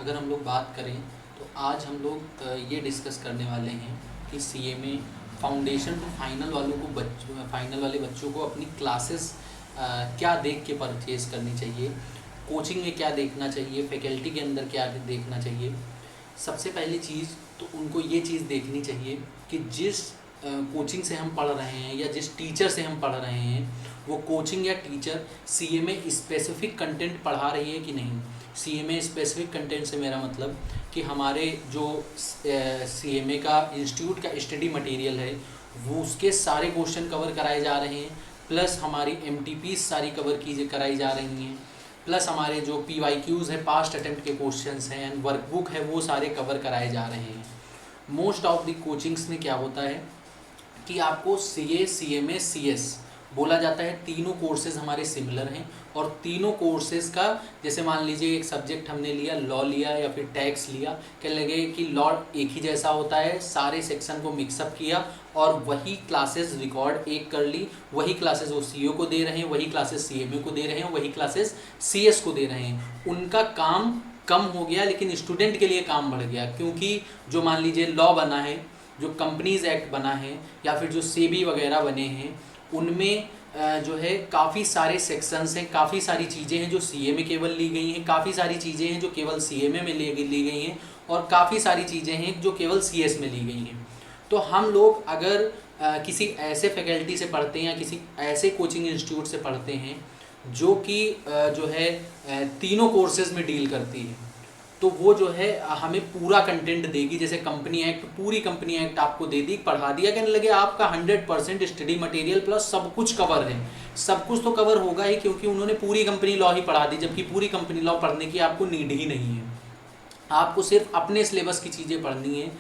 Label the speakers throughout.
Speaker 1: अगर हम लोग बात करें तो आज हम लोग ये डिस्कस करने वाले हैं कि सीए में फाउंडेशन टू फाइनल वालों को फाइनल वाले बच्चों को अपनी क्लासेस क्या देख के परचेज़ करनी चाहिए, कोचिंग में क्या देखना चाहिए, फैकल्टी के अंदर क्या देखना चाहिए। सबसे पहली चीज़ तो उनको ये चीज़ देखनी चाहिए कि जिस कोचिंग से हम पढ़ रहे हैं या जिस टीचर से हम पढ़ रहे हैं वो कोचिंग या टीचर सीए में स्पेसिफिक कंटेंट पढ़ा रही है कि नहीं। सीए में स्पेसिफिक कंटेंट से मेरा मतलब कि हमारे जो सीएमए का इंस्टीट्यूट का स्टडी मटेरियल है वो उसके सारे क्वेश्चन कवर कराए जा रहे हैं, प्लस हमारी एमटीपी सारी कराई जा रही हैं, प्लस हमारे जो पीवाईक्यूज़ है पास्ट अटेम्प्ट के क्वेश्चंस हैं एंड वर्कबुक है वो सारे कवर कराए जा रहे हैं। मोस्ट ऑफ द कोचिंग्स में क्या होता है कि आपको सीए, सीएमए, सीएस बोला जाता है, तीनों कोर्सेज हमारे सिमिलर हैं और तीनों कोर्सेज का जैसे मान लीजिए एक सब्जेक्ट हमने लिया लॉ लिया या फिर टैक्स लिया, क्या लगे कि लॉ एक ही जैसा होता है, सारे सेक्शन को मिक्सअप किया और वही क्लासेस रिकॉर्ड एक कर ली, वही क्लासेस वो सीओ को दे रहे हैं, वही क्लासेस सीएमए को दे रहे हैं, वही क्लासेस सीएस को दे रहे हैं। उनका काम कम हो गया लेकिन स्टूडेंट के लिए काम बढ़ गया, क्योंकि जो मान लीजिए लॉ बना है, जो कंपनीज एक्ट बना है या फिर जो सेबी वगैरह बने हैं उनमें जो है काफ़ी सारे सेक्शंस हैं, काफ़ी सारी चीज़ें हैं जो सीए में केवल ली गई हैं, काफ़ी सारी चीज़ें हैं जो केवल सीएमए में ली गई हैं और काफ़ी सारी चीज़ें हैं जो केवल सीएस में ली गई हैं। तो हम लोग अगर किसी ऐसे फैकल्टी से पढ़ते हैं या किसी ऐसे कोचिंग इंस्टीट्यूट से पढ़ते हैं जो कि जो है तीनों कोर्सेज में डील करती है, तो वो जो है हमें पूरा कंटेंट देगी। जैसे कंपनी एक्ट, पूरी कंपनी एक्ट आपको दे दी, पढ़ा दिया, कहने लगे आपका 100% स्टडी मटेरियल प्लस सब कुछ कवर है। सब कुछ तो कवर होगा ही क्योंकि उन्होंने पूरी कंपनी लॉ ही पढ़ा दी, जबकि पूरी कंपनी लॉ पढ़ने की आपको नीड ही नहीं है, आपको सिर्फ अपने सिलेबस की चीज़ें पढ़नी है।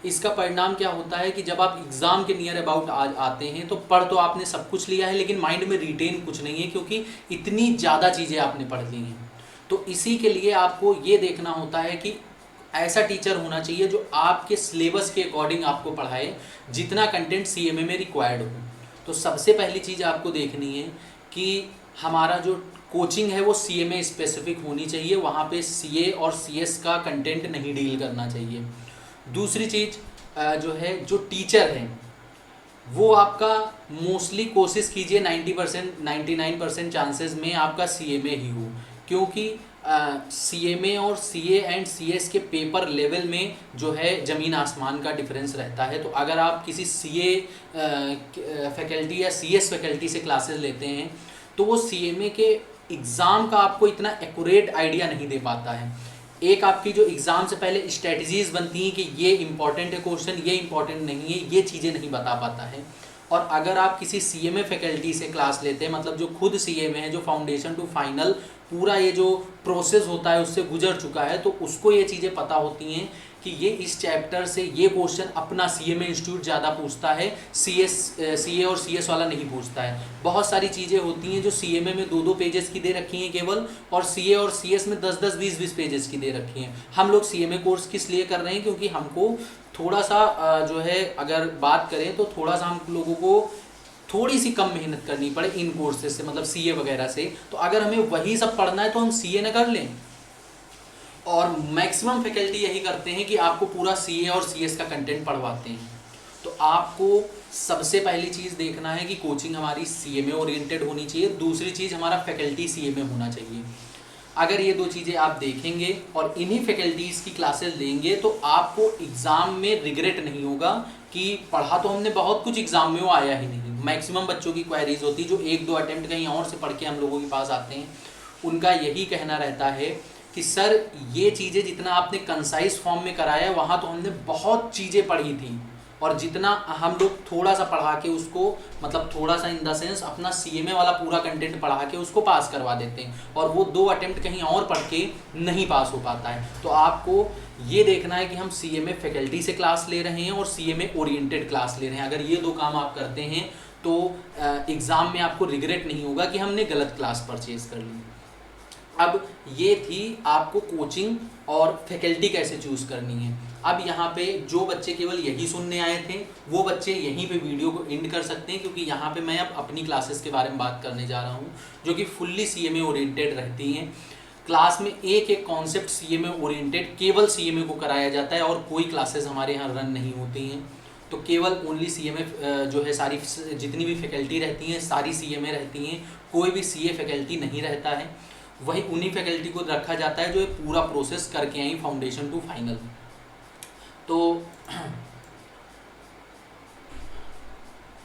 Speaker 1: इसका परिणाम क्या होता है कि जब आप एग्ज़ाम के नियर अबाउट आते हैं तो पढ़ तो आपने सब कुछ लिया है लेकिन माइंड में रिटेन कुछ नहीं है, क्योंकि इतनी ज़्यादा चीज़ें आपने पढ़ ली हैं। तो इसी के लिए आपको ये देखना होता है कि ऐसा टीचर होना चाहिए जो आपके सिलेबस के अकॉर्डिंग आपको पढ़ाए, जितना कंटेंट सीएमए में रिक्वायर्ड हो। तो सबसे पहली चीज़ आपको देखनी है कि हमारा जो कोचिंग है वो सीएमए स्पेसिफिक होनी चाहिए, वहाँ पे सीए और सीएस का कंटेंट नहीं डील करना चाहिए। दूसरी चीज़ जो है, जो टीचर है वो आपका मोस्टली कोशिश कीजिए 90% 99% चांसेस में आपका सीएमए ही हो, क्योंकि सीएमए और सीए एंड सीएस के पेपर लेवल में जो है ज़मीन आसमान का डिफरेंस रहता है। तो अगर आप किसी सीए फैकल्टी या सीएस फैकल्टी से क्लासेस लेते हैं तो वो सीएमए के एग्ज़ाम का आपको इतना एक्यूरेट आइडिया नहीं दे पाता है। एक आपकी जो एग्ज़ाम से पहले स्ट्रेटजीज़ बनती हैं कि ये इंपॉर्टेंट है क्वेश्चन, ये इंपॉर्टेंट नहीं है, ये चीज़ें नहीं बता पाता है। और अगर आप किसी सीएमए फैकल्टी से क्लास लेते हैं, मतलब जो खुद सीएमए है, जो फाउंडेशन टू फाइनल पूरा ये जो प्रोसेस होता है उससे गुजर चुका है, तो उसको ये चीज़ें पता होती हैं कि ये इस चैप्टर से ये क्वेश्चन अपना सीएमए इंस्टीट्यूट ज़्यादा पूछता है, सीए और सीएस वाला नहीं पूछता है। बहुत सारी चीज़ें होती हैं जो सीएमए में 2-2 पेजेस की दे रखी हैं केवल, और सीए और सीएस में 10-10 20-20 पेजेस की दे रखी हैं। हम लोग सीएमए कोर्स किस लिए कर रहे हैं, क्योंकि हमको थोड़ा सा जो है अगर बात करें तो थोड़ा सा हम लोगों को थोड़ी सी कम मेहनत करनी पड़े इन कोर्सेज से, मतलब सीए वगैरह से। तो अगर हमें वही सब पढ़ना है तो हम सीए न कर लें। और मैक्सिमम फैकल्टी यही करते हैं कि आपको पूरा सीए और सीएस का कंटेंट पढ़वाते हैं। तो आपको सबसे पहली चीज़ देखना है कि कोचिंग हमारी सीएमए ओरिएंटेड होनी चाहिए, दूसरी चीज़ हमारा फैकल्टी सीएमए होना चाहिए। अगर ये दो चीज़ें आप देखेंगे और इन्हीं फैकल्टीज़ की क्लासेस लेंगे तो आपको एग्ज़ाम में रिग्रेट नहीं होगा कि पढ़ा तो हमने बहुत कुछ, एग्ज़ाम में वो आया ही नहीं। मैक्सिमम बच्चों की क्वेरीज होती जो 1-2 अटेम्प्ट कहीं और से पढ़ के हम लोगों के पास आते हैं, उनका यही कहना रहता है कि सर ये चीज़ें जितना आपने कंसाइज फॉर्म में कराया है वहाँ तो हमने बहुत चीज़ें पढ़ी थी, और जितना हम लोग थोड़ा सा पढ़ा के उसको, मतलब थोड़ा सा इन द सेंस अपना सीएमए वाला पूरा कंटेंट पढ़ा के उसको पास करवा देते हैं, और वो 2 अटेम्प्ट कहीं और पढ़ के नहीं पास हो पाता है। तो आपको ये देखना है कि हम सीएमए फैकल्टी से क्लास ले रहे हैं और सीएमए ओरिएंटेड क्लास ले रहे हैं। अगर ये 2 काम आप करते हैं तो एग्ज़ाम में आपको रिग्रेट नहीं होगा कि हमने गलत क्लास परचेज कर ली। अब ये थी आपको कोचिंग और फैकल्टी कैसे चूज़ करनी है। अब यहाँ पे जो बच्चे केवल यही सुनने आए थे वो बच्चे यहीं पे वीडियो को एंड कर सकते हैं, क्योंकि यहाँ पे मैं अब अपनी क्लासेस के बारे में बात करने जा रहा हूँ जो कि फुल्ली सीएमए ओरिएंटेड रहती हैं। क्लास में एक एक कॉन्सेप्ट सीए में ओरिएंटेड केवल सीए में को कराया जाता है और कोई क्लासेस हमारे यहाँ रन नहीं होती हैं। तो केवल ओनली सीए में जो है सारी जितनी भी फैकल्टी रहती हैं सारी सीए में रहती हैं, कोई भी सीए फैकल्टी नहीं रहता है। वही उन्हीं फैकल्टी को रखा जाता है जो ये पूरा प्रोसेस करके आई फाउंडेशन टू फाइनल। तो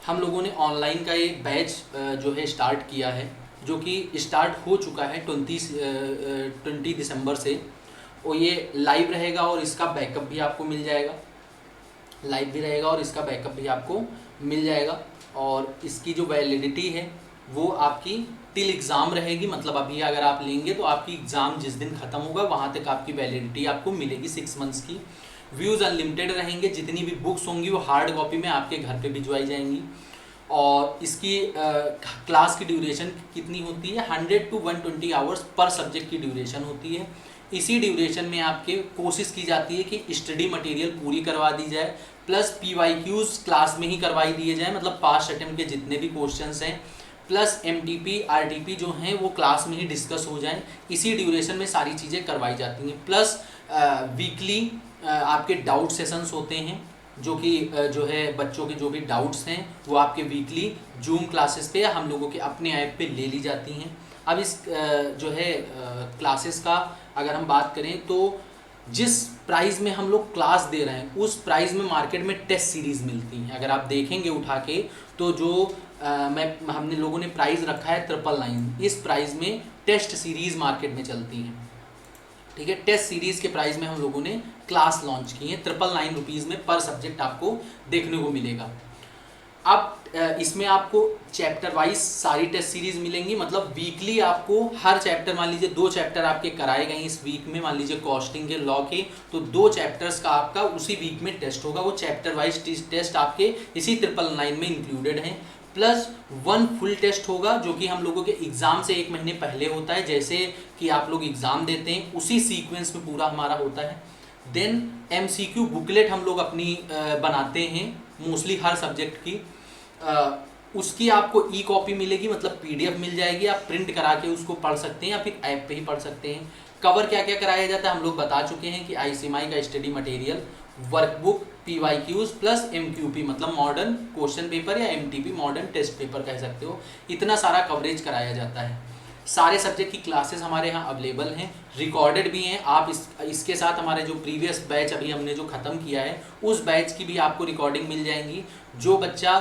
Speaker 1: हम लोगों ने ऑनलाइन का एक बैच जो है स्टार्ट किया है, जो कि स्टार्ट हो चुका है 20 दिसंबर से, और ये लाइव रहेगा और इसका बैकअप भी आपको मिल जाएगा। लाइव भी रहेगा और इसका बैकअप भी आपको मिल जाएगा। और इसकी जो वैलिडिटी है वो आपकी टिल एग्ज़ाम रहेगी, मतलब अभी अगर आप लेंगे तो आपकी एग्ज़ाम जिस दिन ख़त्म होगा वहाँ तक आपकी वैलिडिटी आपको मिलेगी 6 मंथ्स की। व्यूज़ अनलिमिटेड रहेंगे, जितनी भी बुक्स होंगी वो हार्ड कॉपी में आपके घर पे भिजवाई जाएंगी। और इसकी क्लास की ड्यूरेशन कितनी होती है, 100 to 120 आवर्स पर सब्जेक्ट की ड्यूरेशन होती है। इसी ड्यूरेशन में आपके कोशिश की जाती है कि स्टडी मटेरियल पूरी करवा दी जाए, प्लस PYQs क्लास में ही करवाई दिए जाए, मतलब पास्ट अटेम्प्ट के जितने भी क्वेश्चंस हैं, प्लस MTP RTP जो हैं वो क्लास में ही डिस्कस हो जाएं। इसी ड्यूरेशन में सारी चीज़ें करवाई जाती हैं। प्लस वीकली आपके डाउट सेशंस होते हैं, जो कि जो है बच्चों के जो भी डाउट्स हैं वो आपके वीकली जूम क्लासेस पे या हम लोगों के अपने ऐप पे ले ली जाती हैं। अब इस जो है क्लासेस का अगर हम बात करें तो जिस प्राइस में हम लोग क्लास दे रहे हैं उस प्राइस में मार्केट में टेस्ट सीरीज़ मिलती हैं। अगर आप देखेंगे उठा के तो जो हमने लोगों ने प्राइस रखा है 999, इस प्राइस में टेस्ट सीरीज़ मार्केट में चलती हैं। ठीक है, टेस्ट सीरीज़ के प्राइस में हम लोगों ने क्लास लॉन्च की है 999 रुपीज़ में पर सब्जेक्ट आपको देखने को मिलेगा। अब इसमें आपको चैप्टर वाइज सारी टेस्ट सीरीज़ मिलेंगी, मतलब वीकली आपको हर चैप्टर, मान लीजिए 2 चैप्टर आपके कराए गए इस वीक में, मान लीजिए कॉस्टिंग के लॉ के, तो 2 चैप्टर्स का आपका उसी वीक में टेस्ट होगा। वो चैप्टर वाइज टेस्ट आपके इसी 999 में इंक्लूडेड हैं। प्लस 1 फुल टेस्ट होगा जो कि हम लोगों के एग्ज़ाम से 1 महीने पहले होता है, जैसे कि आप लोग एग्ज़ाम देते हैं उसी सीक्वेंस में पूरा हमारा होता है। देन MCQ बुकलेट हम लोग अपनी बनाते हैं मोस्टली हर सब्जेक्ट की, उसकी आपको ई कॉपी मिलेगी, मतलब PDF मिल जाएगी, आप प्रिंट करा के उसको पढ़ सकते हैं या फिर ऐप पे ही पढ़ सकते हैं। कवर क्या क्या कराया जाता है हम लोग बता चुके हैं कि ICMI का study material, workbook, PYQs plus MQP मतलब मॉडर्न क्वेश्चन पेपर या MTP मॉडर्न टेस्ट पेपर कह सकते हो, इतना सारा कवरेज कराया जाता है। सारे सब्जेक्ट की क्लासेस हमारे यहाँ अवेलेबल हैं, रिकॉर्डेड भी हैं। आप इसके साथ हमारे जो प्रीवियस बैच अभी हमने जो ख़त्म किया है उस बैच की भी आपको रिकॉर्डिंग मिल जाएंगी। जो बच्चा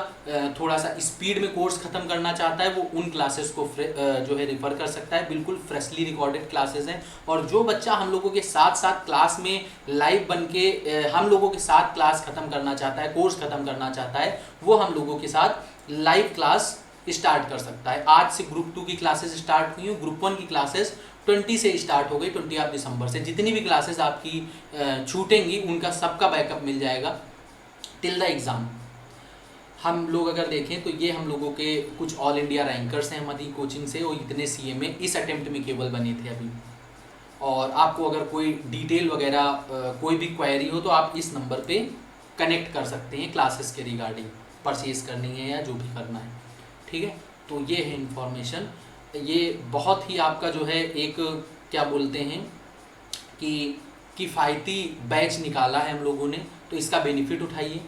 Speaker 1: थोड़ा सा स्पीड में कोर्स ख़त्म करना चाहता है वो उन क्लासेस को जो है रेफ़र कर सकता है, बिल्कुल फ्रेशली रिकॉर्डेड क्लासेस हैं। और जो बच्चा हम लोगों के साथ साथ क्लास में लाइव बन के हम लोगों के साथ क्लास ख़त्म करना चाहता है, कोर्स ख़त्म करना चाहता है, वो हम लोगों के साथ लाइव क्लास स्टार्ट कर सकता है। आज से ग्रुप 2 की क्लासेस स्टार्ट हुई हैं, ग्रुप 1 की क्लासेस 20 से स्टार्ट हो गई, 20 दिसंबर से। जितनी भी क्लासेस आपकी छूटेंगी उनका सबका बैकअप मिल जाएगा टिल द एग्ज़ाम। हम लोग अगर देखें तो ये हम लोगों के कुछ ऑल इंडिया रैंकर्स हैं हमारी कोचिंग से, और इतने CA में इस अटेम्प्ट में केवल बने थे अभी। और आपको अगर कोई डिटेल वगैरह कोई भी क्वेरी हो तो आप इस नंबर पे कनेक्ट कर सकते हैं क्लासेस के रिगार्डिंग, परचेज़ करनी है या जो भी करना है। ठीक है, तो ये है इन्फॉर्मेशन। ये बहुत ही आपका जो है एक क्या बोलते हैं कि किफ़ायती बैच निकाला है हम लोगों ने, तो इसका बेनिफिट उठाइए।